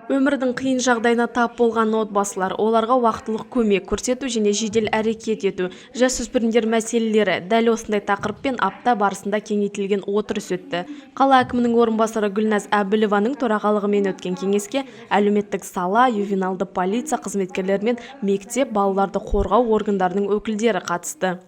Өмірдің қиын жағдайына тап болған отбасылар, оларға уақытылық көмек көрсету және жедел әрекет ету, жасөспірімдер мәселелері дәл осындай тақырыппен апта барысында кеңейтілген отырыс өтті. Қала әкімінің орынбасары Гүлназ Әбілованың төрағалығымен өткен кеңеске әлеуметтік сала, ювеналды полиция қызметкерлері мен мектеп, балаларды қорғау органдарының өкілдері қатысты.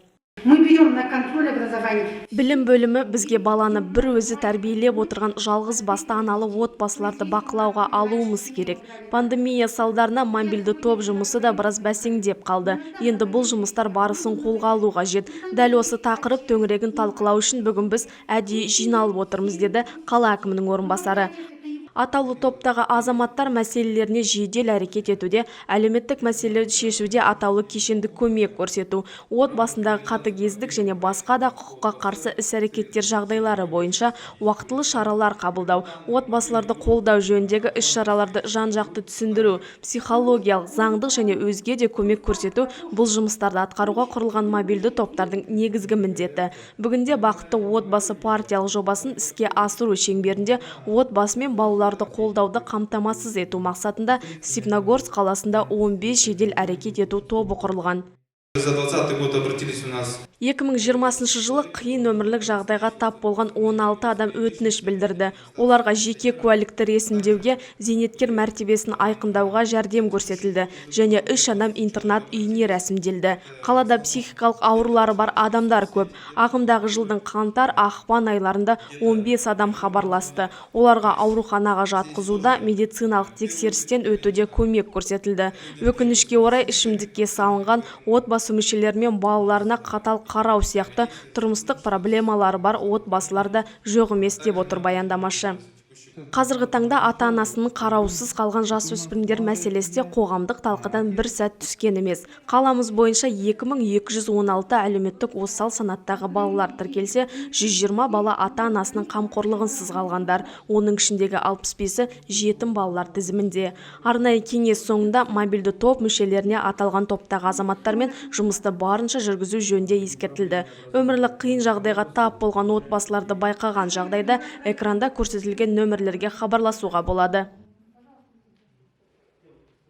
Мы берем на контроль образование. Білім бөлімі бізге баланы бір өзі тәрбиелеп отырған жалғыз басты аналы отбасыларды бақылауға алуымыз керек. Пандемия салдарына мобильді топ жұмысы да біраз бәсеңдеп қалды. Енді бұл жұмыстар барысын қолға алу қажет. Дәл осы тақырып төңірегін талқылау үшін бүгін біз әдейі жиналып отырмыз, деді қала әкімінің орынбасары. Атаулы топтағы азаматтар мәселелеріне жедел әрекет етуде, әлеуметтік мәселелерді шешуде атаулы кешенді көмек көрсету, отбасындағы қатыгездік және басқа да құқыққа қарсы іс-әрекеттер жағдайлары бойынша уақытылы шаралар қабылдау, отбасыларды қолдау жөніндегі іс-шараларды жан-жақты түсіндіру, психологиялық, заңдық және өзге де көмек көрсету бұл жұмыстарды атқаруға құрылған мобильді топтардың негізгі міндеті. Бүгінде бақытты отбасы партиялық жобасын іске асыру шеңберінде отбасы мен балаларды қолдауды қамтамасыз ету мақсатында Степногорск қаласында 15 жедел әрекет ету тобы құрылған. За 2020 год обратились у нас. 2020 жылы қиын өмірлік жағдайға тап болған 16 адам өтініш білдірді. Оларға жеке куәлікті ресімдеуге, зейнеткер мәртебесін айқындауға жәрдем көрсетілді және 3 адам интернат үйіне рәсімделді. Қалада психикалық аурулары бар адамдар көп. Ағымдағы жылдың қаңтар-ақпан айларында 15 адам хабарласты. Оларға ауруханаға жатқызуда, медициналық тексерістен өтуде көмек көрсетілді. Өкінішке орай ішімдікке салынған, отбасы мүшелері мен балаларына қатал қарау сияқты тұрмыстық проблемалары бар отбасыларда жоқ емес деп отыр баяндамашы. Қазіргі таңда ата-анасының қараусыз қалған жасөспірімдер мәселесі қоғамдық талқыдан бір сәт түскен емес. Қаламыз бойынша 2216 әлеуметтік осал санаттағы балалар тіркелсе, 120 бала ата-анасының қамқорлығынсыз қалғандар, оның ішіндегі 65-і жетім балалар тізімінде. Арнайы кеңес соңында мобильді топ мүшелеріне аталған топтағы азаматтармен жұмысты барынша жүргізу жөнінде ескертілді. Өмірлік қиын жағдайға тап болған отбасыларды байқаған жағдайда экранда көрсетілген нөмірлерге хабарласуға болады.